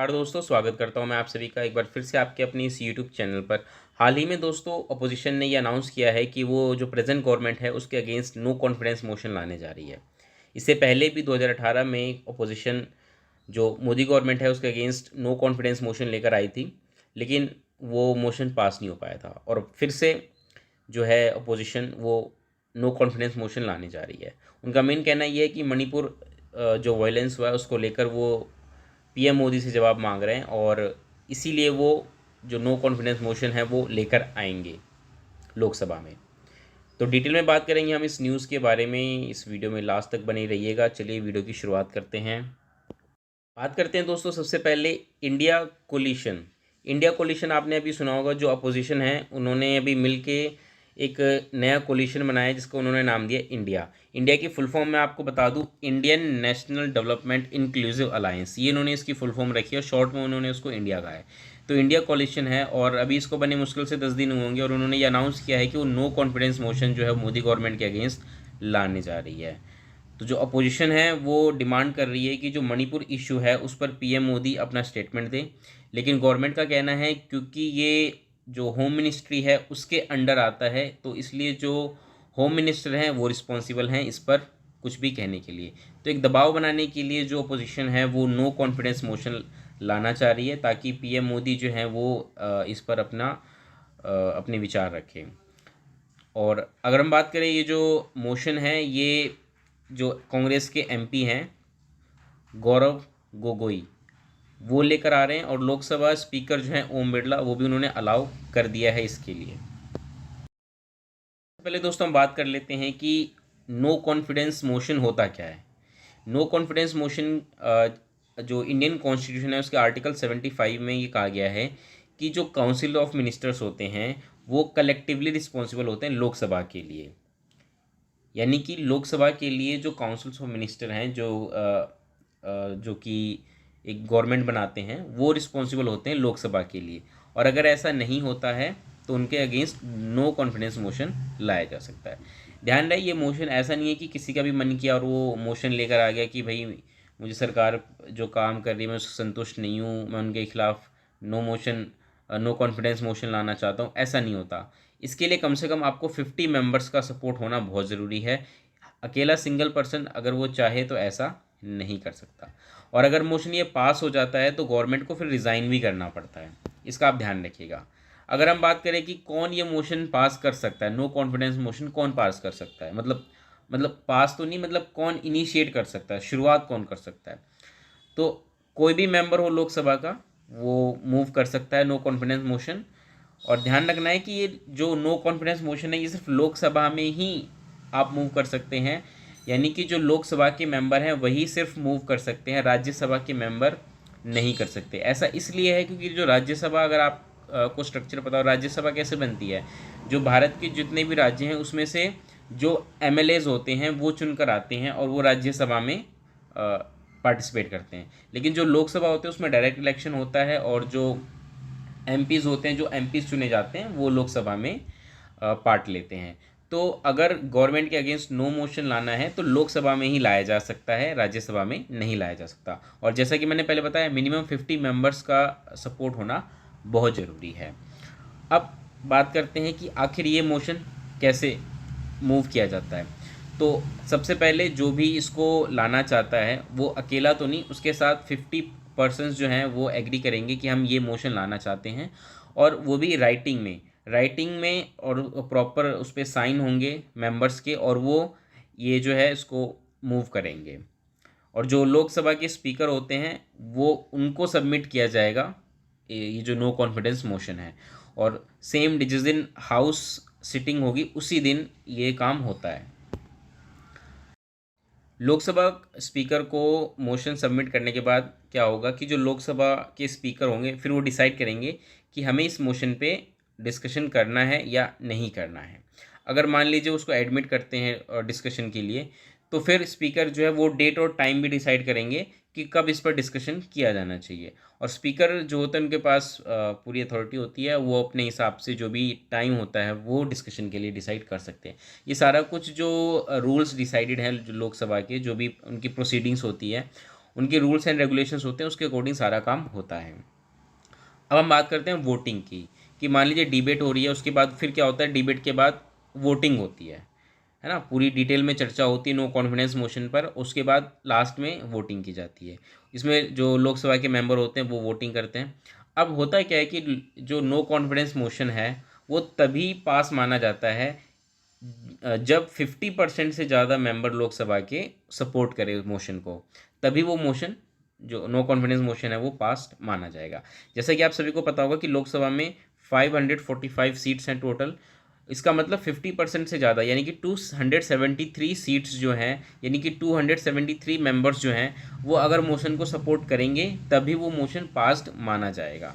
नमस्कार दोस्तों, स्वागत करता हूं मैं आप सभी का एक बार फिर से आपके अपनी इस यूट्यूब चैनल पर। हाल ही में दोस्तों अपोजिशन ने ये अनाउंस किया है कि वो जो प्रेजेंट गवर्नमेंट है उसके अगेंस्ट नो कॉन्फिडेंस मोशन लाने जा रही है। इससे पहले भी 2018 में अपोजिशन जो मोदी गवर्नमेंट है उसके अगेंस्ट नो कॉन्फिडेंस मोशन लेकर आई थी, लेकिन वो मोशन पास नहीं हो पाया था। और फिर से जो है अपोजिशन वो नो कॉन्फिडेंस मोशन लाने जा रही है। उनका मेन कहना ये है कि मणिपुर जो वायलेंस हुआ है उसको लेकर वो पीएम मोदी से जवाब मांग रहे हैं और इसीलिए वो जो नो कॉन्फिडेंस मोशन है वो लेकर आएंगे लोकसभा में। तो डिटेल में बात करेंगे हम इस न्यूज़ के बारे में। इस वीडियो में लास्ट तक बने रहिएगा। चलिए वीडियो की शुरुआत करते हैं। बात करते हैं दोस्तों सबसे पहले इंडिया कोलिशन। इंडिया कोलिशन आपने अभी सुना होगा, जो अपोजिशन है उन्होंने अभी मिलके एक नया कोलिशन बनाया जिसको उन्होंने नाम दिया इंडिया। इंडिया की फुल फॉर्म मैं आपको बता दूं, Indian national development inclusive alliance, ये इन्होंने इसकी फुल फॉर्म रखी है। शॉर्ट में उन्होंने उसको इंडिया कहा है। तो इंडिया कोलिशन है और अभी इसको बने मुश्किल से 10 दिन होंगे और उन्होंने ये अनाउंस किया है कि वो नो कॉन्फिडेंस मोशन जो है मोदी गवर्नमेंट के अगेंस्ट लाने जा रही है। तो जो अपोजिशन है वो डिमांड कर रही है कि जो मणिपुर इशू है उस पर पीएम मोदी अपना स्टेटमेंट दें, लेकिन गवर्नमेंट का कहना है क्योंकि ये जो होम मिनिस्ट्री है उसके अंडर आता है तो इसलिए जो होम मिनिस्टर हैं वो रिस्पॉन्सिबल हैं इस पर कुछ भी कहने के लिए। तो एक दबाव बनाने के लिए जो अपोजिशन है वो नो कॉन्फिडेंस मोशन लाना चाह रही है ताकि पीएम मोदी जो है वो इस पर अपने विचार रखें। और अगर हम बात करें ये जो मोशन है, ये जो कांग्रेस के एमपी हैं गौरव गोगोई वो लेकर आ रहे हैं और लोकसभा स्पीकर जो हैं ओम बिरला वो भी उन्होंने अलाउ कर दिया है इसके लिए। पहले दोस्तों हम बात कर लेते हैं कि नो कॉन्फिडेंस मोशन होता क्या है। नो कॉन्फिडेंस मोशन जो इंडियन कॉन्स्टिट्यूशन है उसके आर्टिकल 75 में ये कहा गया है कि जो काउंसिल ऑफ मिनिस्टर्स होते हैं वो कलेक्टिवली रिस्पॉन्सिबल होते हैं लोकसभा के लिए। यानी कि लोकसभा के लिए जो काउंसिल्स ऑफ मिनिस्टर हैं जो कि एक गवर्नमेंट बनाते हैं वो रिस्पॉन्सिबल होते हैं लोकसभा के लिए। और अगर ऐसा नहीं होता है तो उनके अगेंस्ट नो कॉन्फिडेंस मोशन लाया जा सकता है। ध्यान रहे ये मोशन ऐसा नहीं है कि किसी का भी मन किया और वो मोशन लेकर आ गया कि भाई मुझे सरकार जो काम कर रही है मैं उससे संतुष्ट नहीं हूँ, मैं उनके खिलाफ नो कॉन्फिडेंस मोशन लाना चाहता हूँ, ऐसा नहीं होता। इसके लिए कम से कम आपको 50 मेंबर्स का सपोर्ट होना बहुत ज़रूरी है। अकेला सिंगल पर्सन अगर वो चाहे तो ऐसा नहीं कर सकता। और अगर मोशन ये पास हो जाता है तो गवर्नमेंट को फिर रिज़ाइन भी करना पड़ता है, इसका आप ध्यान रखिएगा। अगर हम बात करें कि कौन ये मोशन पास कर सकता है, नो कॉन्फिडेंस मोशन कौन पास कर सकता है, मतलब पास तो नहीं, मतलब कौन इनिशिएट कर सकता है, शुरुआत कौन कर सकता है, तो कोई भी मेंबर हो लोकसभा का वो मूव कर सकता है नो कॉन्फिडेंस मोशन। और ध्यान रखना है कि ये जो नो कॉन्फिडेंस मोशन है ये सिर्फ लोकसभा में ही आप मूव कर सकते हैं। यानी कि जो लोकसभा के मेंबर हैं वही सिर्फ मूव कर सकते हैं, राज्यसभा के मेंबर नहीं कर सकते। ऐसा इसलिए है क्योंकि जो राज्यसभा, अगर आप को स्ट्रक्चर पता हो राज्यसभा कैसे बनती है, जो भारत के जितने भी राज्य हैं उसमें से जो एमएलएज होते हैं वो चुनकर आते हैं और वो राज्यसभा में पार्टिसिपेट करते हैं। लेकिन जो लोकसभा होते हैं उसमें डायरेक्ट इलेक्शन होता है और जो एमपीज़ होते हैं, जो एमपीज़ चुने जाते हैं वो लोकसभा में पार्ट लेते हैं। तो अगर गवर्नमेंट के अगेंस्ट नो मोशन लाना है तो लोकसभा में ही लाया जा सकता है, राज्यसभा में नहीं लाया जा सकता। और जैसा कि मैंने पहले बताया मिनिमम 50 मेंबर्स का सपोर्ट होना बहुत ज़रूरी है। अब बात करते हैं कि आखिर ये मोशन कैसे मूव किया जाता है। तो सबसे पहले जो भी इसको लाना चाहता है वो अकेला तो नहीं, उसके साथ 50 पर्सन्स जो हैं वो एग्री करेंगे कि हम ये मोशन लाना चाहते हैं, और वो भी राइटिंग में और प्रॉपर उस पर साइन होंगे मेंबर्स के, और वो ये जो है इसको मूव करेंगे। और जो लोकसभा के स्पीकर होते हैं वो उनको सबमिट किया जाएगा ये जो नो कॉन्फिडेंस मोशन है, और सेम जिस दिन हाउस सिटिंग होगी उसी दिन ये काम होता है। लोकसभा स्पीकर को मोशन सबमिट करने के बाद क्या होगा कि जो लोकसभा के स्पीकर होंगे फिर वो डिसाइड करेंगे कि हमें इस मोशन पे डिस्कशन करना है या नहीं करना है। अगर मान लीजिए उसको एडमिट करते हैं डिस्कशन के लिए, तो फिर स्पीकर जो है वो डेट और टाइम भी डिसाइड करेंगे कि कब इस पर डिस्कशन किया जाना चाहिए। और स्पीकर जो होता है उनके पास पूरी अथॉरिटी होती है, वो अपने हिसाब से जो भी टाइम होता है वो डिस्कशन के लिए डिसाइड कर सकते हैं। ये सारा कुछ जो रूल्स डिसाइडेड हैं जो लोकसभा के, जो भी उनकी प्रोसीडिंग्स होती है उनके रूल्स एंड रेगुलेशंस होते हैं, उसके अकॉर्डिंग सारा काम होता है। अब हम बात करते हैं वोटिंग की, कि मान लीजिए डिबेट हो रही है, उसके बाद फिर क्या होता है, डिबेट के बाद वोटिंग होती है ना, पूरी डिटेल में चर्चा होती है नो कॉन्फिडेंस मोशन पर, उसके बाद लास्ट में वोटिंग की जाती है। इसमें जो लोकसभा के मेंबर होते हैं वो वोटिंग करते हैं। अब होता क्या है कि जो नो कॉन्फिडेंस मोशन है वो तभी पास माना जाता है जब 50% से ज़्यादा मेंबर लोकसभा के सपोर्ट करे मोशन को, तभी वो मोशन जो नो कॉन्फिडेंस मोशन है वो पास माना जाएगा। जैसा कि आप सभी को पता होगा कि लोकसभा में 545 सीट्स हैं टोटल। इसका मतलब 50% से ज़्यादा यानी कि 273 सीट्स जो हैं, यानी कि 273 मेंबर्स जो हैं वो अगर मोशन को सपोर्ट करेंगे तभी वो मोशन पास्ड माना जाएगा।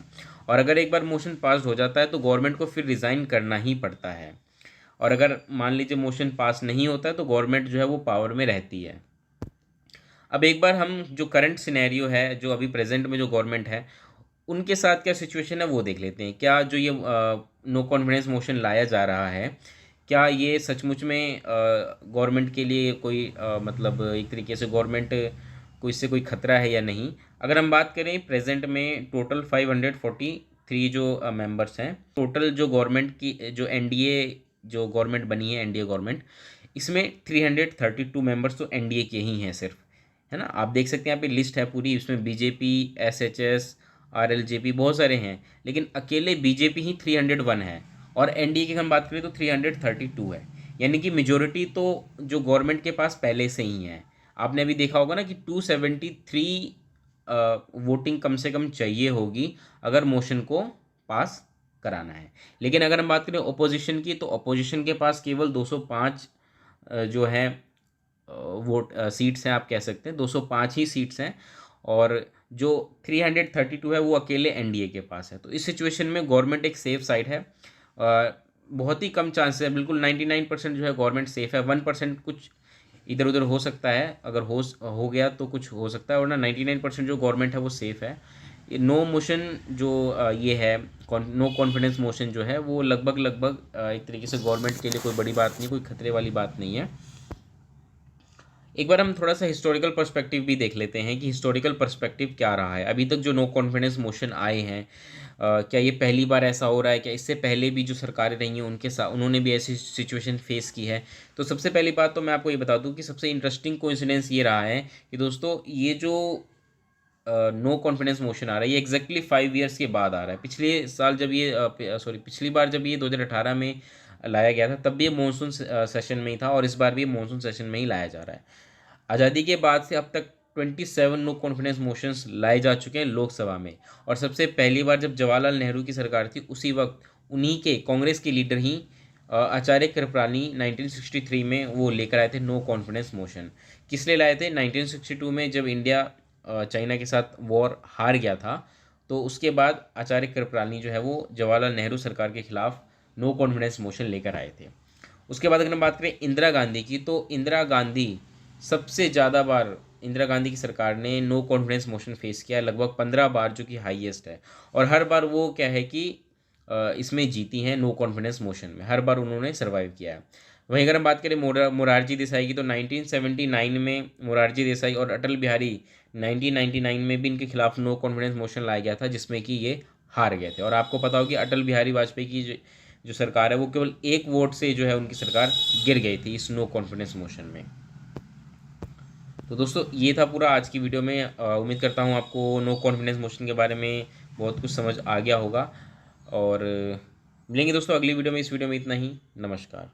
और अगर एक बार मोशन पास्ड हो जाता है तो गवर्नमेंट को फिर रिज़ाइन करना ही पड़ता है। और अगर मान लीजिए मोशन पास नहीं होता है तो गवर्नमेंट जो है वो पावर में रहती है। अब एक बार हम जो करंट सिनेरियो है, जो अभी प्रेजेंट में जो गवर्नमेंट है उनके साथ क्या सिचुएशन है वो देख लेते हैं। क्या जो ये नो कॉन्फिडेंस मोशन लाया जा रहा है, क्या ये सचमुच में गवर्नमेंट के लिए कोई मतलब एक तरीके से गवर्नमेंट को इससे कोई खतरा है या नहीं। अगर हम बात करें प्रेजेंट में टोटल 543 जो मेंबर्स हैं, टोटल जो गवर्नमेंट की जो एनडीए जो गवर्नमेंट बनी है, एनडीए गवर्नमेंट, इसमें 332 मेंबर्स तो एनडीए के ही हैं सिर्फ, है ना। आप देख सकते हैं यहाँ पे लिस्ट है पूरी, इसमें बीजेपी, एसएचएस, आरएलजेपी बहुत सारे हैं, लेकिन अकेले बीजेपी ही 301 है और एनडीए की हम बात करें तो 332 है। यानी कि मेजोरिटी तो जो गवर्नमेंट के पास पहले से ही है। आपने अभी देखा होगा ना कि 273 वोटिंग कम से कम चाहिए होगी अगर मोशन को पास कराना है। लेकिन अगर हम बात करें ओपोजिशन की, तो ओपोजिशन के पास केवल 205 जो है वोट सीट्स हैं, आप कह सकते हैं 205 ही सीट्स हैं, और जो 332 है वो अकेले एनडीए के पास है। तो इस सिचुएशन में गवर्नमेंट एक सेफ साइड है। बहुत ही कम चांसेस है, बिल्कुल 99% जो है गवर्नमेंट सेफ है। 1% कुछ इधर उधर हो सकता है, अगर हो गया तो कुछ हो सकता है, वरना 99% जो गवर्नमेंट है वो सेफ है। ये नो मोशन जो ये है नो कॉन्फिडेंस मोशन जो है वो लगभग एक तरीके से गवर्नमेंट के लिए कोई बड़ी बात नहीं, कोई खतरे वाली बात नहीं है। एक बार हम थोड़ा सा हिस्टोरिकल पर्सपेक्टिव भी देख लेते हैं कि हिस्टोरिकल पर्सपेक्टिव क्या रहा है। अभी तक जो नो कॉन्फिडेंस मोशन आए हैं, क्या ये पहली बार ऐसा हो रहा है, क्या इससे पहले भी जो सरकारें रही हैं उनके साथ उन्होंने भी ऐसी सिचुएशन फेस की है। तो सबसे पहली बात तो मैं आपको ये बता दूं कि सबसे इंटरेस्टिंग कोइंसिडेंस ये रहा है कि दोस्तों ये जो नो कॉन्फिडेंस मोशन आ रहा है ये एग्जैक्टली 5 ईयर्स के बाद आ रहा है। पिछले साल जब ये पिछली बार जब ये 2018 में लाया गया था तब भी ये मानसून सेशन में ही था, और इस बार भी ये मानसून सेशन में ही लाया जा रहा है। आज़ादी के बाद से अब तक 27 नो कॉन्फिडेंस मोशंस लाए जा चुके हैं लोकसभा में, और सबसे पहली बार जब जवाहरलाल नेहरू की सरकार थी उसी वक्त उन्हीं के कांग्रेस के लीडर ही आचार्य कृपलानी 1963 में वो लेकर आए थे नो कॉन्फिडेंस मोशन। किस लिए लाए थे? 1962 में जब इंडिया चाइना के साथ वॉर हार गया था, तो उसके बाद आचार्य कृपलानी जो है वो जवाहरलाल नेहरू सरकार के खिलाफ नो कॉन्फिडेंस मोशन लेकर आए थे। उसके बाद अगर हम बात करें इंदिरा गांधी की, तो इंदिरा गांधी सबसे ज़्यादा बार इंदिरा गांधी की सरकार ने नो कॉन्फिडेंस मोशन फेस किया है, लगभग 15 बार, जो कि हाईएस्ट है। और हर बार वो क्या है कि इसमें जीती हैं नो कॉन्फिडेंस मोशन में, हर बार उन्होंने सर्वाइव किया है। वहीं अगर हम बात करें मोरारजी देसाई की, तो 1979 में मोरारजी देसाई और अटल बिहारी 1999 में भी इनके खिलाफ नो कॉन्फिडेंस मोशन लाया गया था, जिसमें कि ये हार गए थे। और आपको पता हो कि अटल बिहारी वाजपेयी की जो सरकार है वो केवल एक वोट से जो है उनकी सरकार गिर गई थी इस नो कॉन्फिडेंस मोशन में। तो दोस्तों ये था पूरा आज की वीडियो में। उम्मीद करता हूँ आपको नो कॉन्फिडेंस मोशन के बारे में बहुत कुछ समझ आ गया होगा, और मिलेंगे दोस्तों अगली वीडियो में। इस वीडियो में इतना ही। नमस्कार।